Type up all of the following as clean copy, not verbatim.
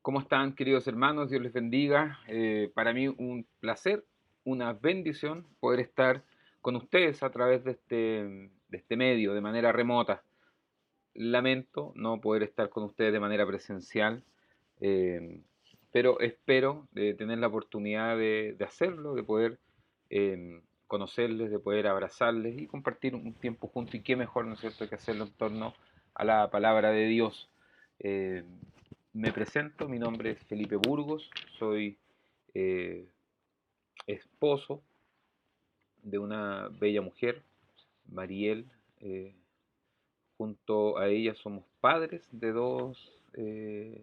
¿Cómo están, queridos hermanos? Dios les bendiga. Para mí un placer, una bendición poder estar con ustedes a través de este medio, de manera remota. Lamento no poder estar con ustedes de manera presencial, eh, pero espero de tener la oportunidad de hacerlo, de poder conocerles, de poder abrazarles y compartir un tiempo juntos. Y qué mejor, ¿no es cierto?, que hacerlo en torno a la palabra de Dios. Eh, Me presento, mi nombre es Felipe Burgos, soy eh, esposo de una bella mujer, Mariel. eh, Junto a ella somos padres de dos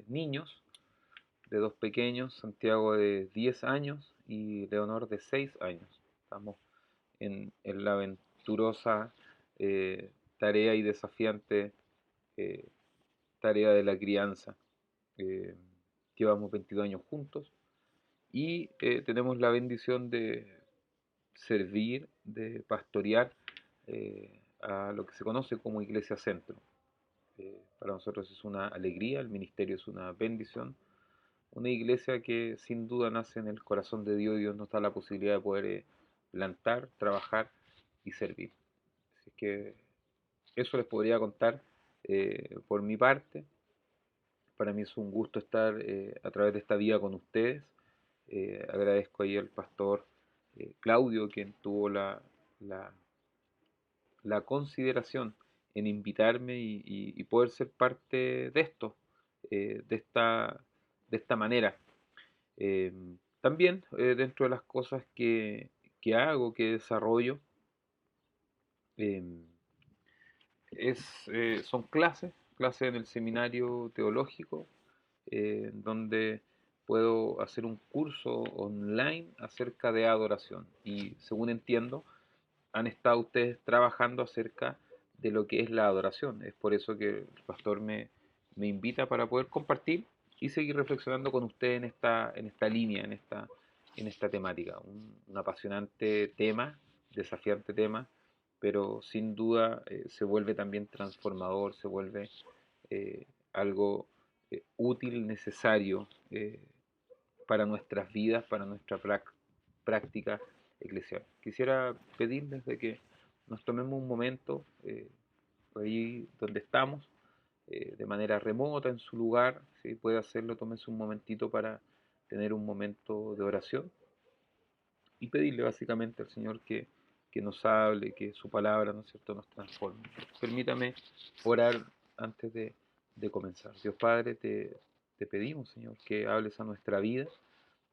niños, de dos pequeños, Santiago de 10 años y Leonor de 6 años. Estamos en la aventurosa tarea y desafiante eh, tarea de la crianza. Eh, Llevamos 22 años juntos y tenemos la bendición de servir, de pastorear a lo que se conoce como Iglesia Centro. Para nosotros es una alegría, el ministerio es una bendición, una iglesia que sin duda nace en el corazón de Dios y Dios nos da la posibilidad de poder plantar, trabajar y servir. Así que eso les podría contar por mi parte. Para mí es un gusto estar a través de esta vida con ustedes. Agradezco ahí al pastor Claudio, quien tuvo la, la consideración en invitarme y poder ser parte de esto, de esta manera. Eh, También dentro de las cosas que hago, que desarrollo, eh, son clases en el seminario teológico, donde puedo hacer un curso online acerca de adoración. Y según entiendo, han estado ustedes trabajando acerca de lo que es la adoración. Es por eso que el pastor me invita para poder compartir y seguir reflexionando con ustedes en esta línea, en esta temática. Un apasionante tema, desafiante tema, pero sin duda se vuelve también transformador, se vuelve algo útil, necesario para nuestras vidas, para nuestra práctica eclesial. Quisiera pedirles de que nos tomemos un momento ahí donde estamos, de manera remota, en su lugar, si puede hacerlo, tómese un momentito para tener un momento de oración y pedirle básicamente al Señor que nos hable, que su palabra, ¿no es cierto?, nos transforme. Permítame orar antes de comenzar. Dios Padre, te pedimos, Señor, que hables a nuestra vida.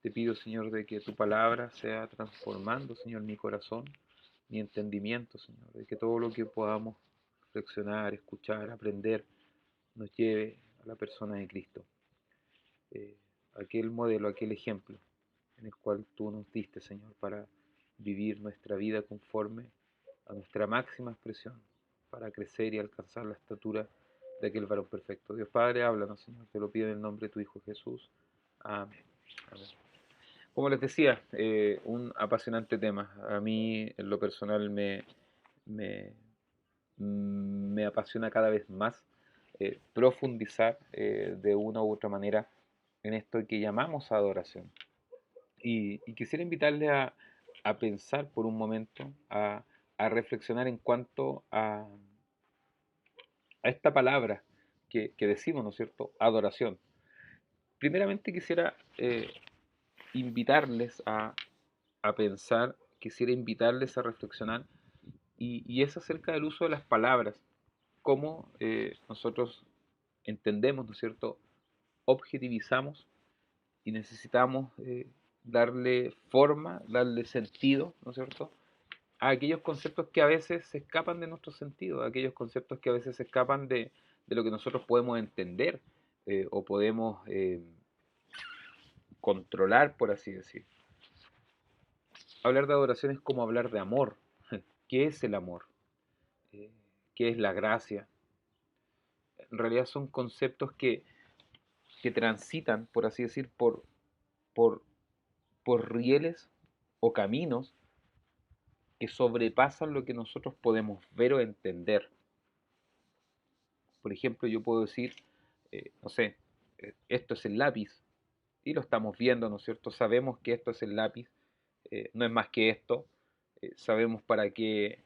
Te pido, Señor, de que tu palabra sea transformando, Señor, mi corazón, mi entendimiento, Señor, de que todo lo que podamos reflexionar, escuchar, aprender, nos lleve a la persona de Cristo. Eh, Aquel modelo, aquel ejemplo en el cual tú nos diste, Señor, para vivir nuestra vida conforme a nuestra máxima expresión, para crecer y alcanzar la estatura de aquel varón perfecto. Dios Padre, háblanos, Señor, te lo pido en el nombre de tu Hijo Jesús. Amén. Amén. Como les decía, un apasionante tema. A mí, en lo personal, me, me apasiona cada vez más profundizar de una u otra manera en esto que llamamos adoración. Y quisiera invitarle a pensar por un momento, a reflexionar en cuanto a esta palabra que decimos, ¿no es cierto? Adoración. Primeramente quisiera invitarles a pensar, quisiera invitarles a reflexionar, y es acerca del uso de las palabras, cómo nosotros entendemos, ¿no es cierto? Objetivizamos y necesitamos darle forma, darle sentido, ¿no es cierto?, a aquellos conceptos que a veces se escapan de nuestro sentido, a aquellos conceptos que a veces se escapan de lo que nosotros podemos entender o podemos controlar, por así decir. Hablar de adoración es como hablar de amor. ¿Qué es el amor? Eh, ¿Qué es la gracia? En realidad son conceptos que transitan, por así decir, por, por rieles o caminos que sobrepasan lo que nosotros podemos ver o entender. Por ejemplo, yo puedo decir, no sé, esto es el lápiz, y lo estamos viendo, ¿no es cierto? Sabemos que esto es el lápiz, no es más que esto, sabemos para qué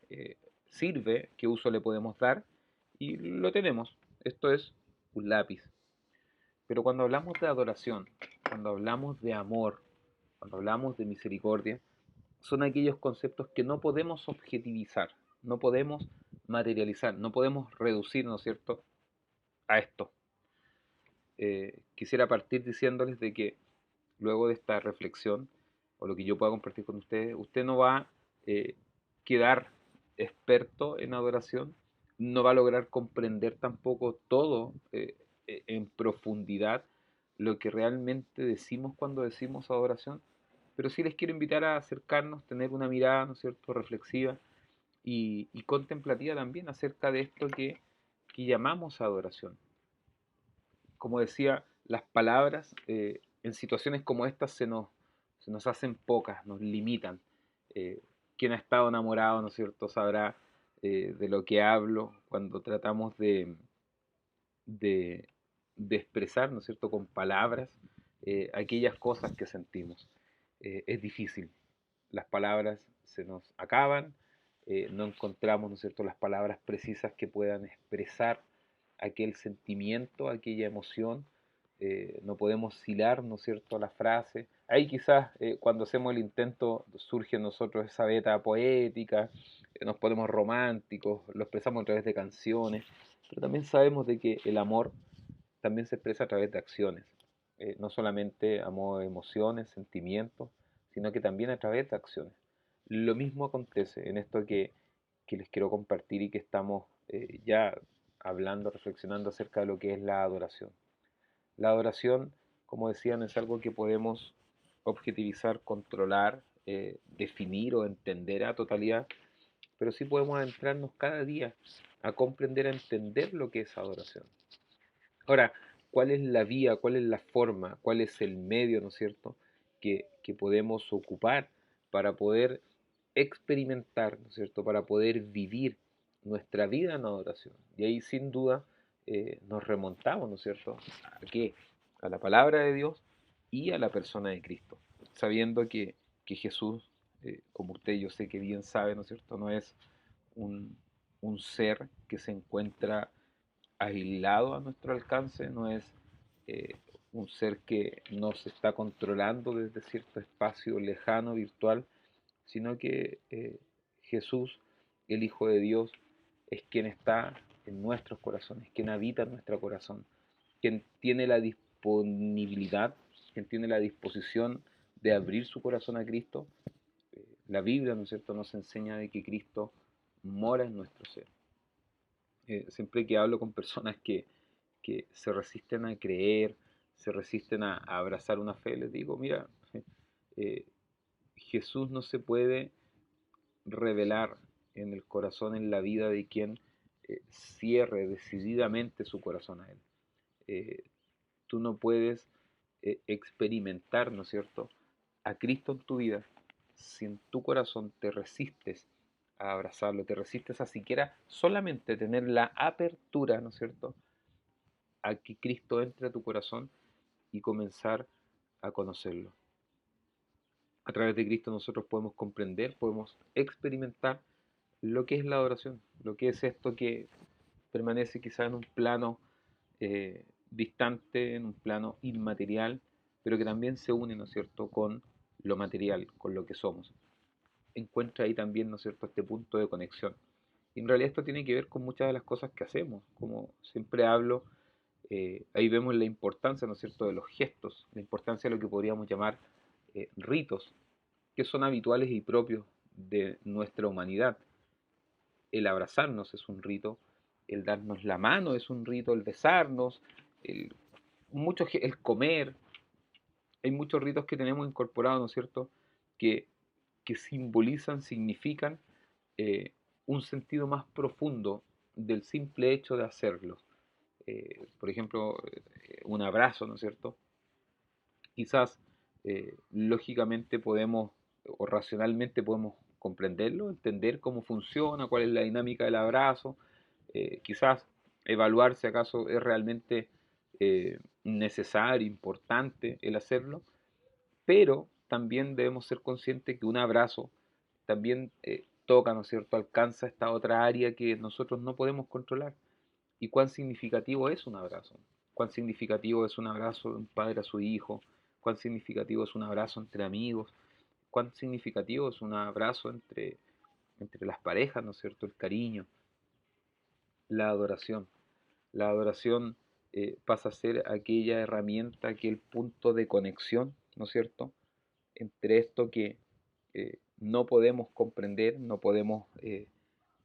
sirve, qué uso le podemos dar, y lo tenemos. Esto es un lápiz. Pero cuando hablamos de adoración, cuando hablamos de amor, cuando hablamos de misericordia, son aquellos conceptos que no podemos objetivizar, no podemos materializar, no podemos reducir, ¿no es cierto?, a esto. Quisiera partir diciéndoles de que luego de esta reflexión, o lo que yo pueda compartir con ustedes, usted no va a quedar experto en adoración, no va a lograr comprender tampoco todo en profundidad lo que realmente decimos cuando decimos adoración, pero sí les quiero invitar a acercarnos, tener una mirada, ¿no es cierto?, reflexiva y contemplativa también acerca de esto que llamamos adoración. Como decía, las palabras en situaciones como estas se nos hacen pocas, nos limitan. Eh, Quien ha estado enamorado, ¿no es cierto?, sabrá de lo que hablo cuando tratamos de, de expresar, ¿no es cierto?, con palabras aquellas cosas que sentimos. Es difícil, las palabras se nos acaban, no encontramos, ¿no es cierto?, las palabras precisas que puedan expresar aquel sentimiento, aquella emoción, no podemos hilar, ¿no es cierto?, la frase. Ahí quizás cuando hacemos el intento surge en nosotros esa beta poética, nos ponemos románticos, lo expresamos a través de canciones, pero también sabemos de que el amor también se expresa a través de acciones, no solamente a modo de emociones, sentimientos, sino que también a través de acciones. Lo mismo acontece en esto que les quiero compartir y que estamos ya hablando, reflexionando acerca de lo que es la adoración. La adoración, como decían, es algo que podemos objetivizar, controlar, definir o entender a totalidad, pero sí podemos adentrarnos cada día a comprender, a entender lo que es adoración. Ahora, ¿cuál es la vía, cuál es la forma, cuál es el medio, ¿no es cierto?, que podemos ocupar para poder experimentar, ¿no es cierto?, para poder vivir nuestra vida en adoración. Y ahí sin duda nos remontamos, ¿no es cierto?, ¿a qué? A la palabra de Dios y a la persona de Cristo, sabiendo que Jesús, como usted yo sé que bien sabe, ¿no es cierto?, no es un, un ser que se encuentra aislado a nuestro alcance, no es eh, un ser que nos está controlando desde cierto espacio lejano, virtual, sino que Jesús, el Hijo de Dios, es quien está en nuestros corazones, quien habita en nuestro corazón, quien tiene la disponibilidad, quien tiene la disposición de abrir su corazón a Cristo. La Biblia, ¿no es cierto?, nos enseña de que Cristo mora en nuestro ser. Siempre que hablo con personas que se resisten a creer, se resisten a abrazar una fe, les digo, mira, eh, Jesús no se puede revelar en el corazón, en la vida de quien cierre decididamente su corazón a Él. Eh, Tú no puedes experimentar, ¿no es cierto?, a Cristo en tu vida si en tu corazón te resistes a abrazarlo, te resistes a siquiera solamente tener la apertura, ¿no es cierto?, a que Cristo entre a tu corazón y comenzar a conocerlo. A través de Cristo nosotros podemos comprender, podemos experimentar lo que es la adoración, lo que es esto que permanece quizá en un plano distante, en un plano inmaterial, pero que también se une, ¿no es cierto?, con lo material, con lo que somos. Encuentra ahí también, ¿no es cierto?, este punto de conexión. Y en realidad esto tiene que ver con muchas de las cosas que hacemos, como siempre hablo, ahí vemos la importancia, ¿no es cierto?, de los gestos, la importancia de lo que podríamos llamar ritos, que son habituales y propios de nuestra humanidad. El abrazarnos es un rito, el darnos la mano es un rito, el besarnos, el, el comer. Hay muchos ritos que tenemos incorporados, ¿no es cierto?, que, que simbolizan, significan un sentido más profundo del simple hecho de hacerlos. Por ejemplo, un abrazo, ¿no es cierto? Quizás lógicamente podemos o racionalmente podemos comprenderlo, entender cómo funciona, cuál es la dinámica del abrazo, quizás evaluar si acaso es realmente necesario, importante el hacerlo, pero también debemos ser conscientes que un abrazo también toca, ¿no es cierto?, alcanza esta otra área que nosotros no podemos controlar. ¿Y cuán significativo es un abrazo? ¿Cuán significativo es un abrazo de un padre a su hijo? ¿Cuán significativo es un abrazo entre amigos? ¿Cuán significativo es un abrazo entre las parejas, ¿no es cierto? El cariño, la adoración. La adoración pasa a ser aquella herramienta, aquel punto de conexión, ¿no es cierto?, entre esto que no podemos comprender, no podemos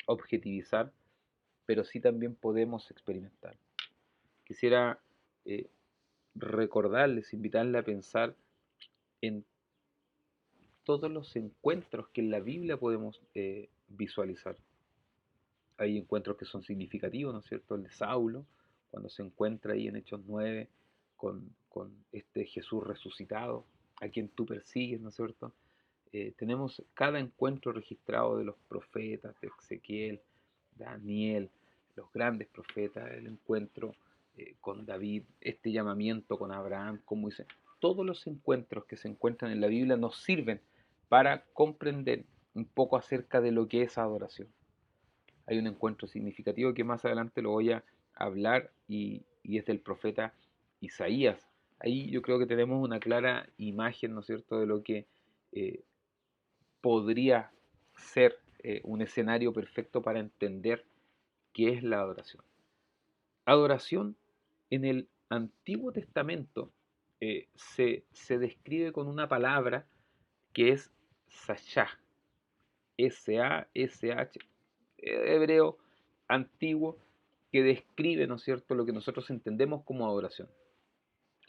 objetivizar, pero sí también podemos experimentar. Quisiera eh, recordarles, invitarles a pensar en todos los encuentros que en la Biblia podemos visualizar. Hay encuentros que son significativos, ¿no es cierto? El de Saulo, cuando se encuentra ahí en Hechos 9 con este Jesús resucitado, a quien tú persigues, ¿no es cierto? Tenemos cada encuentro registrado de los profetas, de Ezequiel, Daniel, los grandes profetas, el encuentro con David, este llamamiento con Abraham, como dice, todos los encuentros que se encuentran en la Biblia nos sirven para comprender un poco acerca de lo que es adoración. Hay un encuentro significativo que más adelante lo voy a hablar y es del profeta Isaías. Ahí yo creo que tenemos una clara imagen, ¿no es cierto?, de lo que eh, podría ser un escenario perfecto para entender qué es la adoración. Adoración en el Antiguo Testamento se describe con una palabra que es Sashah, S-A-S-H, hebreo antiguo, que describe, ¿no es cierto?, lo que nosotros entendemos como adoración.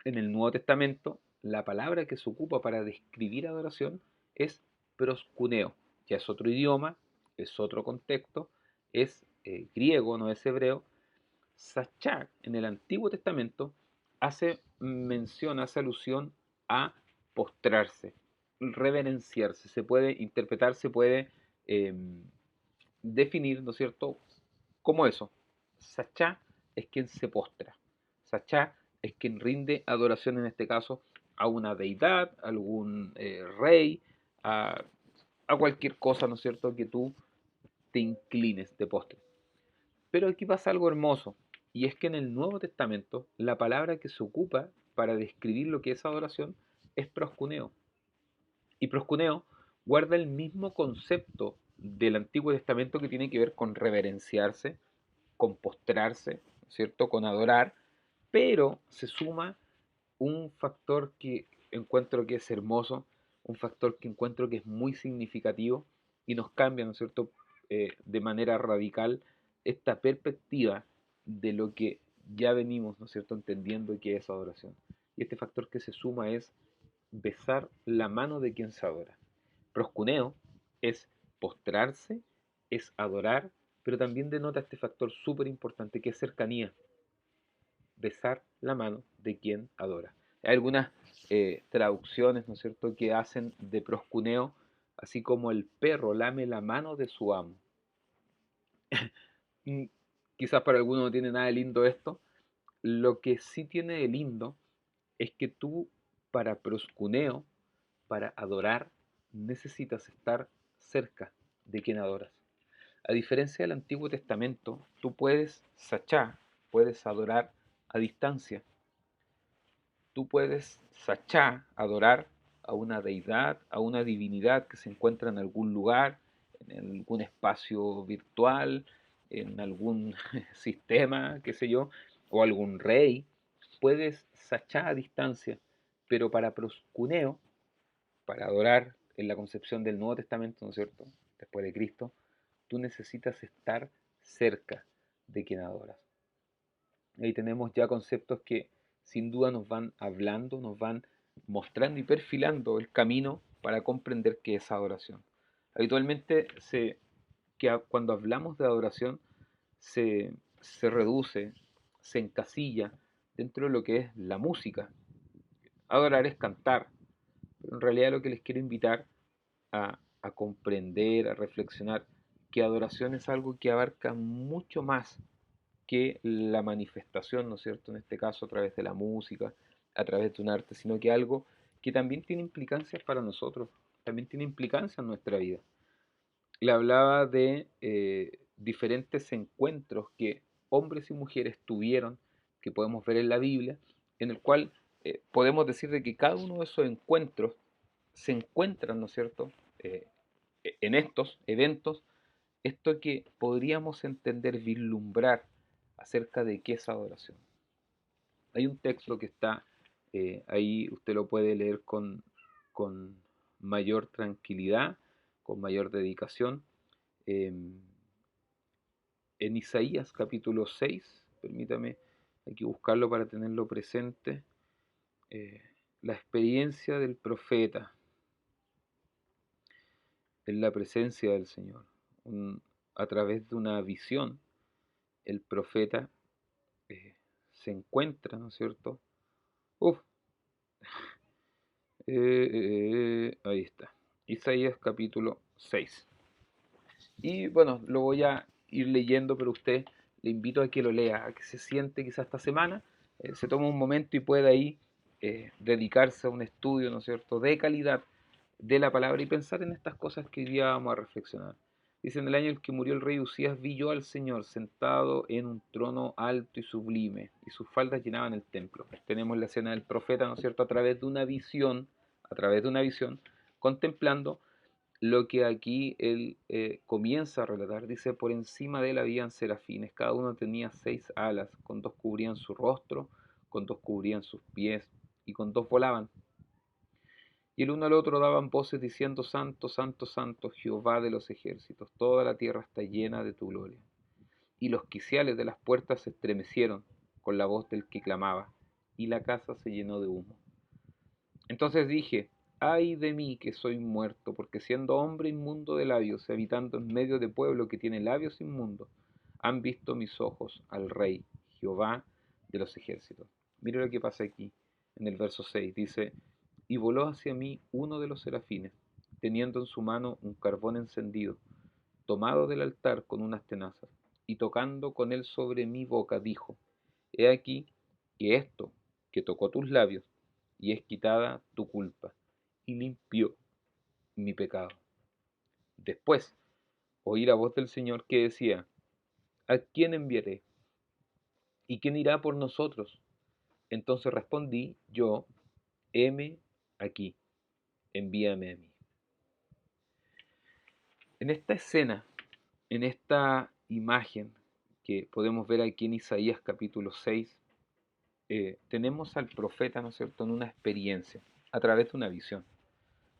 En el Nuevo Testamento, la palabra que se ocupa para describir adoración es proskuneo. Ya es otro idioma, es otro contexto, es griego, no es hebreo. Sachak en el Antiguo Testamento hace mención, hace alusión a postrarse, reverenciarse. Se puede interpretar, se puede eh, definir, ¿no es cierto?, como eso. Sachá es quien se postra. Sachá es quien rinde adoración, en este caso, a una deidad, a algún rey, a cualquier cosa, ¿no es cierto?, que tú te inclines, te postres. Pero aquí pasa algo hermoso, y es que en el Nuevo Testamento la palabra que se ocupa para describir lo que es adoración es proscuneo. Y proscuneo guarda el mismo concepto del Antiguo Testamento que tiene que ver con reverenciarse, con postrarse, ¿cierto?, con adorar, pero se suma un factor que encuentro que es hermoso, un factor que encuentro que es muy significativo y nos cambia, ¿no es cierto?, de manera radical esta perspectiva de lo que ya venimos, ¿no es cierto?, entendiendo que es adoración. Y este factor que se suma es besar la mano de quien se adora. Proscuneo es postrarse, es adorar, pero también denota este factor súper importante que es cercanía, besar la mano de quien adora. Hay algunas traducciones, ¿no es cierto?, que hacen de proscuneo, así como el perro lame la mano de su amo. Mm, Quizás para algunos no tiene nada de lindo esto. Lo que sí tiene de lindo es que tú, para proscuneo, para adorar, necesitas estar cerca de quien adoras. A diferencia del Antiguo Testamento, tú puedes sachá, puedes adorar a distancia. Tú puedes sachá, adorar a una deidad, a una divinidad que se encuentra en algún lugar, en algún espacio virtual, en algún sistema, qué sé yo, o algún rey. Puedes sachá a distancia, pero para proscuneo, para adorar en la concepción del Nuevo Testamento, ¿no es cierto?, después de Cristo, tú necesitas estar cerca de quien adoras. Ahí tenemos ya conceptos que sin duda nos van hablando, nos van mostrando y perfilando el camino para comprender qué es adoración. Habitualmente cuando hablamos de adoración se reduce, se encasilla dentro de lo que es la música. Adorar es cantar, pero en realidad lo que les quiero invitar a comprender, a reflexionar, que adoración es algo que abarca mucho más, que la manifestación, ¿no es cierto?, en este caso a través de la música, a través de un arte, sino que algo que también tiene implicancias para nosotros, también tiene implicancias en nuestra vida. Le hablaba de diferentes encuentros que hombres y mujeres tuvieron, que podemos ver en la Biblia, en el cual podemos decir de que cada uno de esos encuentros se encuentran, ¿no es cierto?, en estos eventos, esto que podríamos entender, vislumbrar acerca de qué es adoración. Hay un texto que está ahí, usted lo puede leer con mayor tranquilidad, con mayor dedicación, em, en Isaías capítulo 6, permítame hay que buscarlo para tenerlo presente, eh, la experiencia del profeta en la presencia del Señor. A través de una visión, el profeta eh, se encuentra, ¿no es cierto? Uf, ahí está, Isaías capítulo 6. Y bueno, lo voy a ir leyendo, pero usted le invito a que lo lea, a que se siente quizá esta semana, se tome un momento y pueda ahí dedicarse a un estudio, ¿no es cierto?, de calidad de la palabra y pensar en estas cosas que hoy día vamos a reflexionar. Dice, en el año en que murió el rey Usías, vi yo al Señor sentado en un trono alto y sublime, y sus faldas llenaban el templo. Tenemos la escena del profeta, ¿no es cierto?, a través de una visión, contemplando lo que aquí él comienza a relatar. Dice, por encima de él habían serafines, cada uno tenía 6 alas, con 2 cubrían su rostro, con 2 cubrían sus pies, y con 2 volaban. Y el uno al otro daban voces diciendo, Santo, Santo, Santo, Jehová de los ejércitos, toda la tierra está llena de tu gloria. Y los quiciales de las puertas se estremecieron con la voz del que clamaba, y la casa se llenó de humo. Entonces dije, ay de mí que soy muerto, porque siendo hombre inmundo de labios y habitando en medio de pueblo que tiene labios inmundos, han visto mis ojos al Rey, Jehová de los ejércitos. Mire lo que pasa aquí, en el verso 6, dice, y voló hacia mí uno de los serafines, teniendo en su mano un carbón encendido, tomado del altar con unas tenazas, y tocando con él sobre mi boca, dijo, he aquí que esto que tocó tus labios, y es quitada tu culpa, y limpió mi pecado. Después oí la voz del Señor que decía, ¿a quién enviaré? ¿Y quién irá por nosotros? Entonces respondí yo, heme aquí, envíame a mí. En esta escena, en esta imagen que podemos ver aquí en Isaías capítulo 6, tenemos al profeta, ¿no es cierto?, en una experiencia, a través de una visión.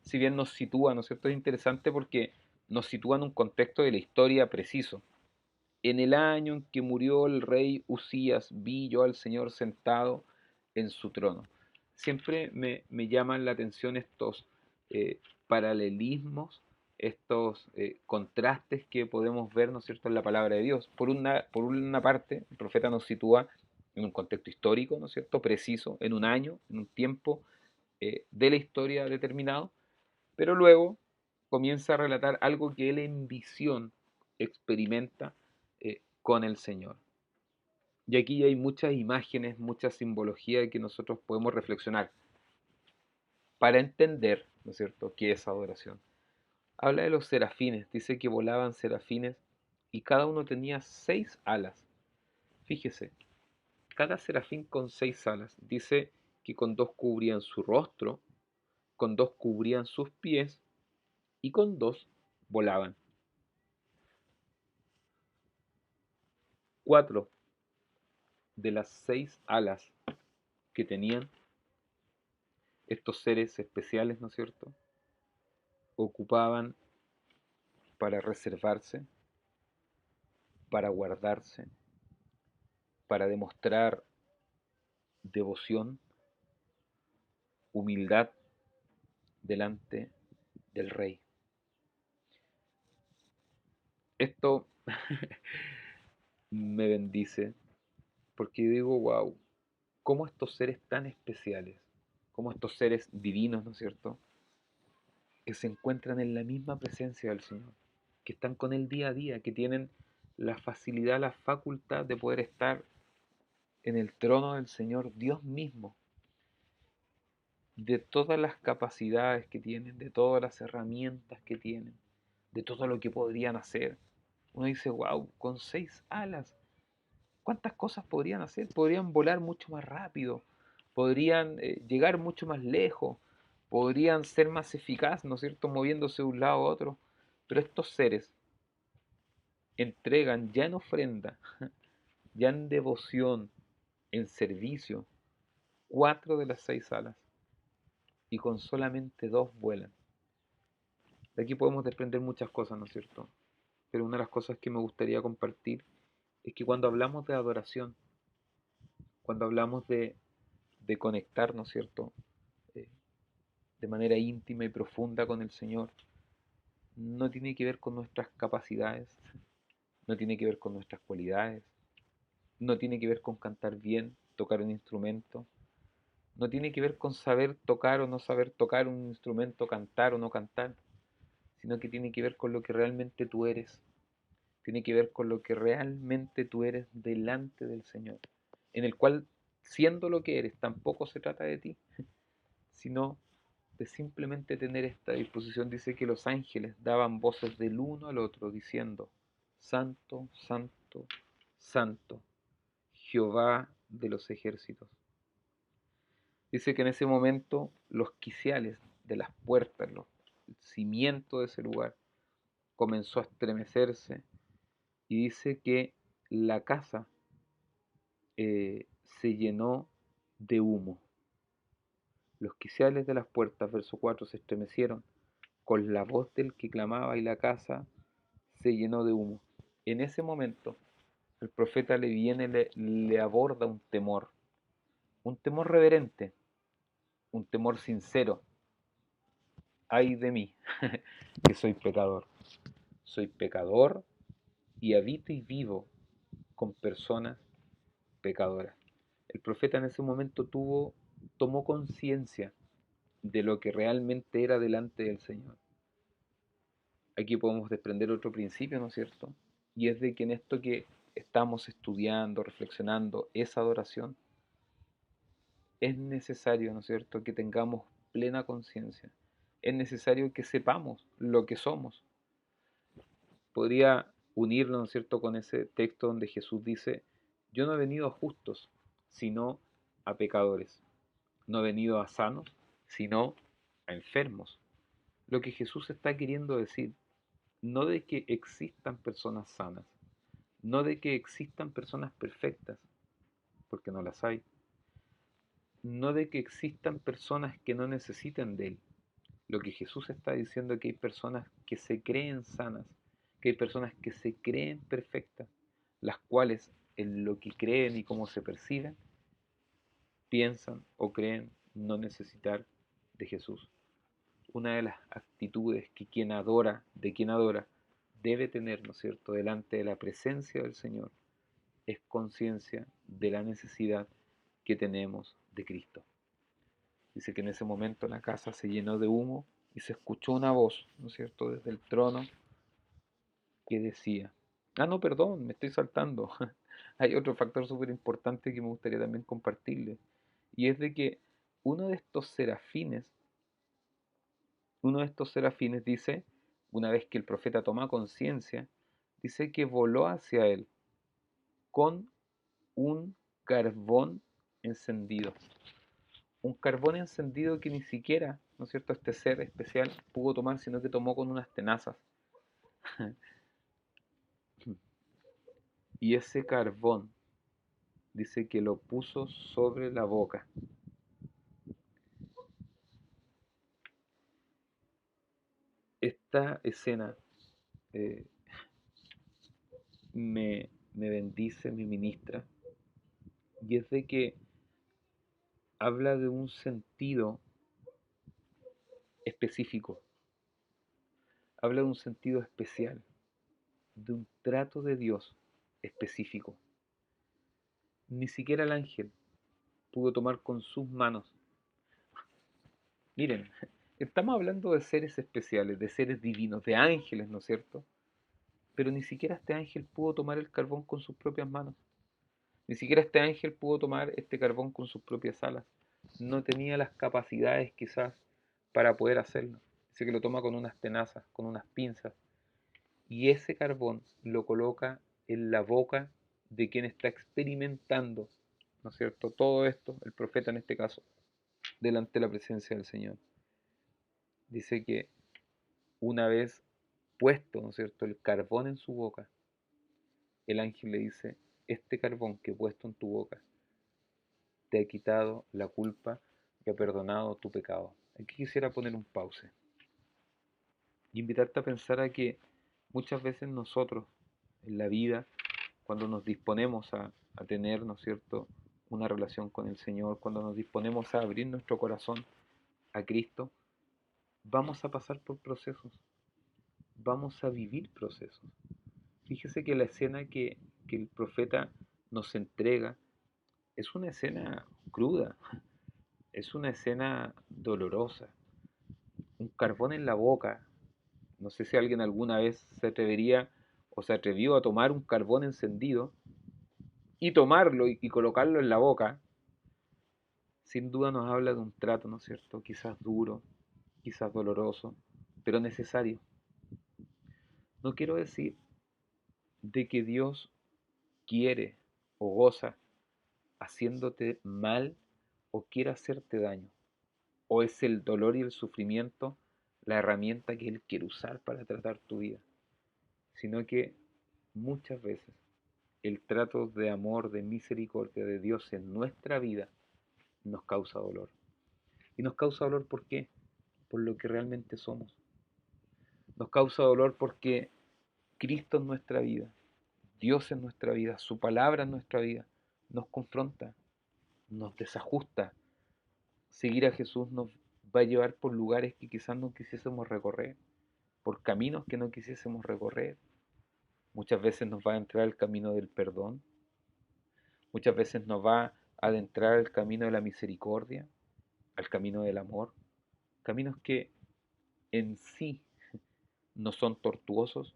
Si bien nos sitúa, ¿no es cierto?, es interesante porque nos sitúa en un contexto de la historia preciso. En el año en que murió el rey Usías, vi yo al Señor sentado en su trono. Siempre me llaman la atención estos paralelismos, estos contrastes que podemos ver, ¿no es cierto?, en la palabra de Dios. Por una parte, el profeta nos sitúa en un contexto histórico, ¿no es cierto?, preciso, en un año, en un tiempo de la historia determinado, pero luego comienza a relatar algo que él en visión experimenta con el Señor. Y aquí hay muchas imágenes, mucha simbología que nosotros podemos reflexionar para entender, ¿no es cierto?, qué es adoración. Habla de los serafines, dice que volaban serafines y cada uno tenía 6 alas. Fíjese, cada serafín con 6 alas. Dice que con 2 cubrían su rostro, con 2 cubrían sus pies y con 2 volaban. 4 de las 6 alas que tenían estos seres especiales, ¿no es cierto?, ocupaban para reservarse, para guardarse, para demostrar devoción, humildad delante del rey. Esto me bendice porque digo, wow, cómo estos seres tan especiales, cómo estos seres divinos, ¿no es cierto?, que se encuentran en la misma presencia del Señor, que están con Él día a día, que tienen la facilidad, la facultad de poder estar en el trono del Señor Dios mismo, de todas las capacidades que tienen, de todas las herramientas que tienen, de todo lo que podrían hacer. Uno dice, wow, con 6 alas, ¿cuántas cosas podrían hacer? Podrían volar mucho más rápido, podrían llegar mucho más lejos, podrían ser más eficaces, ¿no es cierto?, moviéndose de un lado a otro. Pero estos seres entregan ya en ofrenda, ya en devoción, en servicio, 4 de las 6 alas, y con solamente 2 vuelan. De aquí podemos desprender muchas cosas, ¿no es cierto? Pero una de las cosas que me gustaría compartir es que cuando hablamos de adoración, cuando hablamos de conectar, ¿no es cierto?, Eh, de manera íntima y profunda con el Señor, no tiene que ver con nuestras capacidades, no tiene que ver con nuestras cualidades, no tiene que ver con cantar bien, tocar un instrumento, no tiene que ver con saber tocar o no saber tocar un instrumento, cantar o no cantar, sino que tiene que ver con lo que realmente tú eres, tiene que ver con lo que realmente tú eres delante del Señor, en el cual, siendo lo que eres, tampoco se trata de ti, sino de simplemente tener esta disposición. Dice que los ángeles daban voces del uno al otro diciendo, Santo, Santo, Santo, Jehová de los ejércitos. Dice que en ese momento los quiciales de las puertas, el cimiento de ese lugar, comenzó a estremecerse, y dice que la casa se llenó de humo. Los quiciales de las puertas, verso 4, se estremecieron con la voz del que clamaba, y la casa se llenó de humo. En ese momento, el profeta le viene, le aborda un temor reverente, un temor sincero. Ay de mí, que soy pecador. Soy pecador y habito y vivo con personas pecadoras. El profeta en ese momento tomó conciencia de lo que realmente era delante del Señor. Aquí podemos desprender otro principio, ¿no es cierto? Y es de que en esto que estamos estudiando, reflexionando, esa adoración, es necesario, ¿no es cierto?, que tengamos plena conciencia. Es necesario que sepamos lo que somos. Podría unirlo, ¿no es cierto?, con ese texto donde Jesús dice, yo no he venido a justos, sino a pecadores. No he venido a sanos, sino a enfermos. Lo que Jesús está queriendo decir, no de que existan personas sanas, no de que existan personas perfectas, porque no las hay, no de que existan personas que no necesiten de Él. Lo que Jesús está diciendo es que hay personas que se creen sanas, que hay personas que se creen perfectas, las cuales en lo que creen y cómo se perciben, piensan o creen no necesitar de Jesús. Una de las actitudes que quien adora, debe tener, ¿no es cierto?, delante de la presencia del Señor, es conciencia de la necesidad que tenemos de Cristo. Dice que en ese momento la casa se llenó de humo y se escuchó una voz, ¿no es cierto?, desde el trono que decía, no, perdón, me estoy saltando. Hay otro factor súper importante que me gustaría también compartirle, y es de que uno de estos serafines, uno de estos serafines dice, una vez que el profeta toma conciencia, dice que voló hacia él con un carbón encendido. Un carbón encendido que ni siquiera, ¿no es cierto?, este ser especial pudo tomar, sino que tomó con unas tenazas. Y ese carbón dice que lo puso sobre la boca. Esta escena eh, me bendice, me ministra, y es de que habla de un sentido específico, habla de un sentido especial, de un trato de Dios específico. Ni siquiera el ángel pudo tomar con sus manos. Miren, estamos hablando de seres especiales, de seres divinos, de ángeles, ¿no es cierto?, Pero ni siquiera este ángel pudo tomar el carbón con sus propias manos. Ni siquiera este ángel pudo tomar este carbón con sus propias alas. No tenía las capacidades quizás para poder hacerlo. Dice que lo toma con unas tenazas, con unas pinzas. Y ese carbón lo coloca en la boca de quien está experimentando, ¿no es cierto? Todo esto, el profeta en este caso, delante de la presencia del Señor. Dice que una vez puesto, ¿no es cierto?, el carbón en su boca, el ángel le dice, este carbón que he puesto en tu boca te ha quitado la culpa y ha perdonado tu pecado. Aquí quisiera poner un pause y invitarte a pensar a que muchas veces nosotros en la vida, cuando nos disponemos a tener, ¿no es cierto?, una relación con el Señor, cuando nos disponemos a abrir nuestro corazón a Cristo, vamos a pasar por procesos, vamos a vivir procesos. Fíjese que la escena que el profeta nos entrega es una escena cruda, es una escena dolorosa, un carbón en la boca. No sé si alguien alguna vez se atrevería o se atrevió a tomar un carbón encendido y tomarlo y colocarlo en la boca. Sin duda nos habla de un trato, ¿no es cierto? Quizás duro, quizás doloroso, pero necesario. No quiero decir de que Dios quiere o goza haciéndote mal o quiere hacerte daño, o es el dolor y el sufrimiento la herramienta que Él quiere usar para tratar tu vida, sino que muchas veces el trato de amor, de misericordia de Dios en nuestra vida nos causa dolor. Y nos causa dolor ¿por qué? Por lo que realmente somos. Nos causa dolor porque Cristo en nuestra vida, Dios en nuestra vida, su palabra en nuestra vida, nos confronta, nos desajusta. Seguir a Jesús nos va a llevar por lugares que quizás no quisiésemos recorrer, por caminos que no quisiésemos recorrer. Muchas veces nos va a entrar el camino del perdón, muchas veces nos va a adentrar al camino de la misericordia, al camino del amor, caminos que en sí no son tortuosos,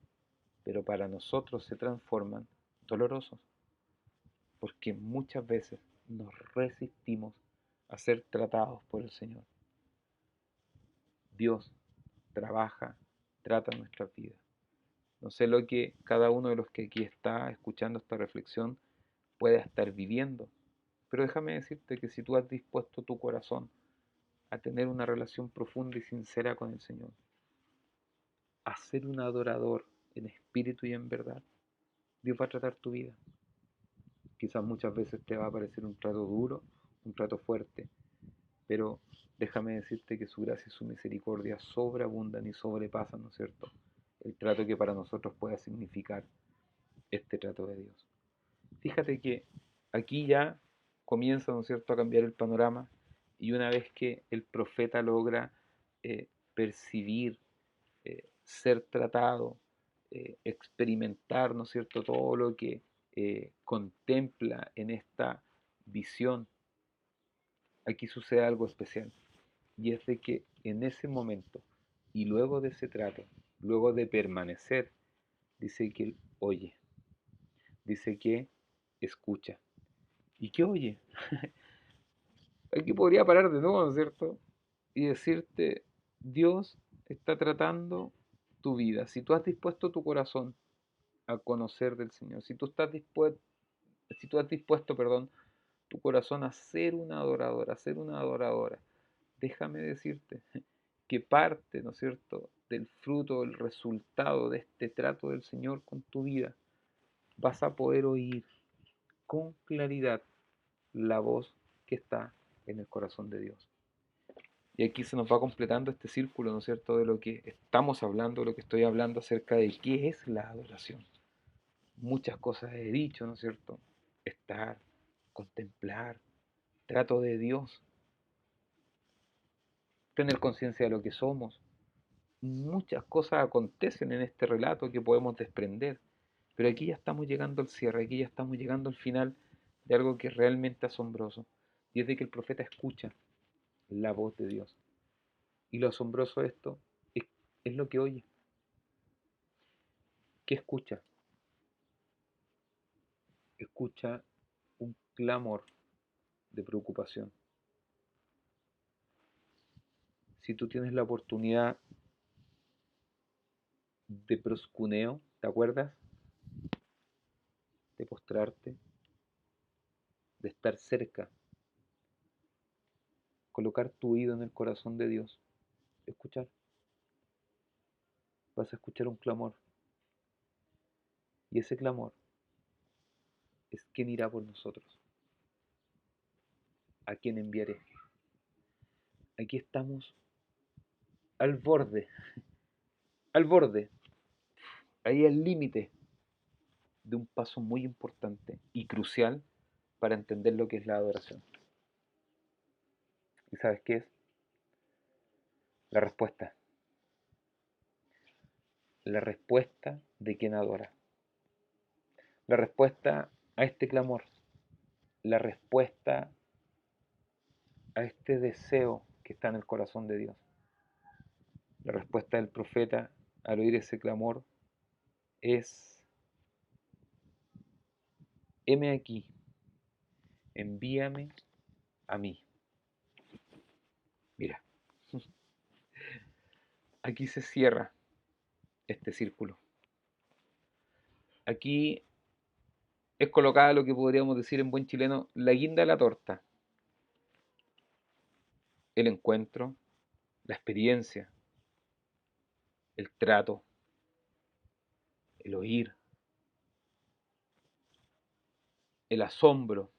pero para nosotros se transforman dolorosos, porque muchas veces nos resistimos a ser tratados por el Señor. Dios trabaja, trata nuestras vidas. No sé lo que cada uno de los que aquí está escuchando esta reflexión pueda estar viviendo, pero déjame decirte que si tú has dispuesto tu corazón a tener una relación profunda y sincera con el Señor, a ser un adorador en espíritu y en verdad, Dios va a tratar tu vida. Quizás muchas veces te va a parecer un trato duro, un trato fuerte, pero déjame decirte que su gracia y su misericordia sobreabundan y sobrepasan, ¿no es cierto?, el trato que para nosotros pueda significar este trato de Dios. Fíjate que aquí ya comienza, ¿no es cierto?, a cambiar el panorama y una vez que el profeta logra percibir, ser tratado, experimentar, ¿no es cierto?, todo lo que contempla en esta visión, aquí sucede algo especial. Y es de que en ese momento y luego de ese trato, luego de permanecer, dice que él oye, dice que escucha. ¿Y qué oye? Aquí podría parar de nuevo, ¿no es cierto? Y decirte, Dios está tratando tu vida. Si tú has dispuesto tu corazón a conocer del Señor, si tú has dispuesto, perdón, tu corazón a ser un adorador, a ser una adoradora, déjame decirte que parte, ¿no es cierto?, del fruto, del resultado de este trato del Señor con tu vida, vas a poder oír con claridad la voz que está en el corazón de Dios. Y aquí se nos va completando este círculo, ¿no es cierto?, de lo que estamos hablando, de lo que estoy hablando acerca de qué es la adoración. Muchas cosas he dicho, ¿no es cierto? Estar, contemplar, trato de Dios, tener conciencia de lo que somos. Muchas cosas acontecen en este relato que podemos desprender, pero aquí ya estamos llegando al cierre, aquí ya estamos llegando al final de algo que es realmente asombroso, y es de que el profeta escucha la voz de Dios. Y lo asombroso de esto es lo que oye. ¿Qué escucha? Escucha un clamor de preocupación. Si tú tienes la oportunidad de proscuneo, ¿te acuerdas? De postrarte, de estar cerca, colocar tu oído en el corazón de Dios, escuchar. Vas a escuchar un clamor. Y ese clamor es: ¿quién irá por nosotros? ¿A quién enviaré? Aquí estamos al borde, al borde, ahí al límite de un paso muy importante y crucial para entender lo que es la adoración. ¿Y sabes qué es? La respuesta. La respuesta de quien adora. La respuesta a este clamor. La respuesta a este deseo que está en el corazón de Dios. La respuesta del profeta al oír ese clamor es: heme aquí, envíame a mí. Mira, aquí se cierra este círculo. Aquí es colocada lo que podríamos decir en buen chileno, la guinda de la torta. El encuentro, la experiencia, el trato, el oír, el asombro,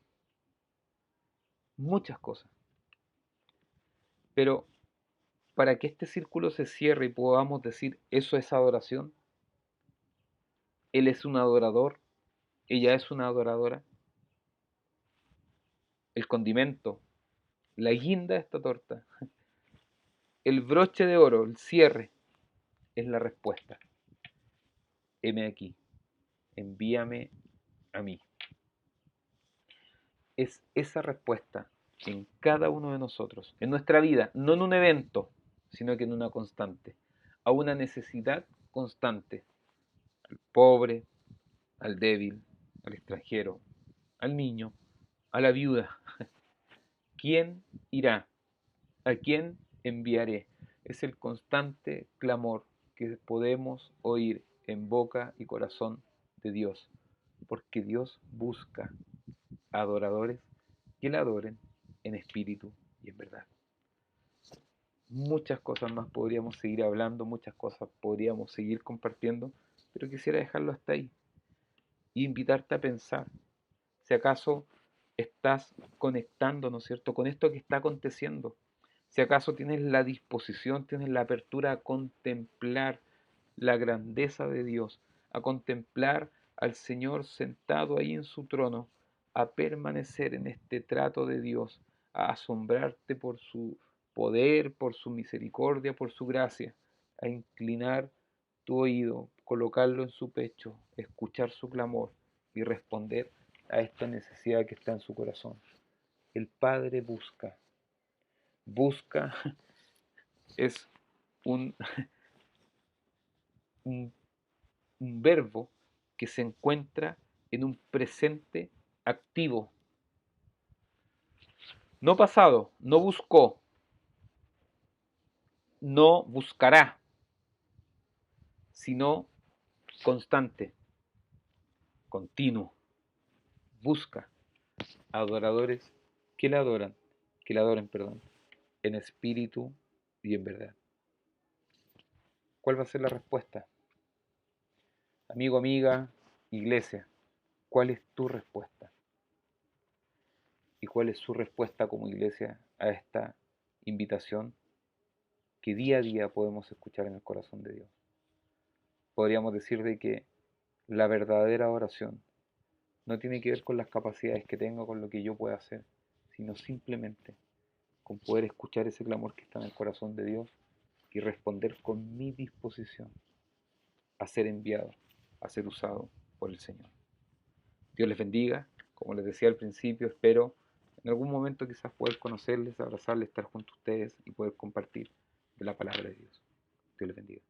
muchas cosas. Pero para que este círculo se cierre y podamos decir eso es adoración, él es un adorador, ella es una adoradora, el condimento, la guinda de esta torta, el broche de oro, el cierre, es la respuesta. Heme aquí, envíame a mí. Es esa respuesta en cada uno de nosotros, en nuestra vida, no en un evento, sino que en una constante, a una necesidad constante, al pobre, al débil, al extranjero, al niño, a la viuda. ¿Quién irá? ¿A quién enviaré? Es el constante clamor que podemos oír en boca y corazón de Dios, porque Dios busca adoradores que le adoren en espíritu y en verdad. Muchas cosas más podríamos seguir hablando, muchas cosas podríamos seguir compartiendo, pero quisiera dejarlo hasta ahí y invitarte a pensar si acaso estás conectando, ¿no es cierto?, con esto que está aconteciendo. Si acaso tienes la disposición, tienes la apertura a contemplar la grandeza de Dios, a contemplar al Señor sentado ahí en su trono, a permanecer en este trato de Dios, a asombrarte por su poder, por su misericordia, por su gracia, a inclinar tu oído, colocarlo en su pecho, escuchar su clamor y responder a esta necesidad que está en su corazón. El Padre busca. Busca es un, un, un verbo que se encuentra en un presente activo. No pasado, no buscó, no buscará, sino constante, continuo. Busca adoradores que le adoran, que le adoren, perdón, en espíritu y en verdad. ¿Cuál va a ser la respuesta? Amigo, amiga, iglesia, ¿cuál es tu respuesta? ¿Y cuál es su respuesta como iglesia a esta invitación que día a día podemos escuchar en el corazón de Dios? Podríamos decir de que la verdadera oración no tiene que ver con las capacidades que tengo, con lo que yo pueda hacer, sino simplemente con poder escuchar ese clamor que está en el corazón de Dios y responder con mi disposición a ser enviado, a ser usado por el Señor. Dios les bendiga. Como les decía al principio, espero en algún momento quizás poder conocerles, abrazarles, estar junto a ustedes y poder compartir de la palabra de Dios. Dios les bendiga.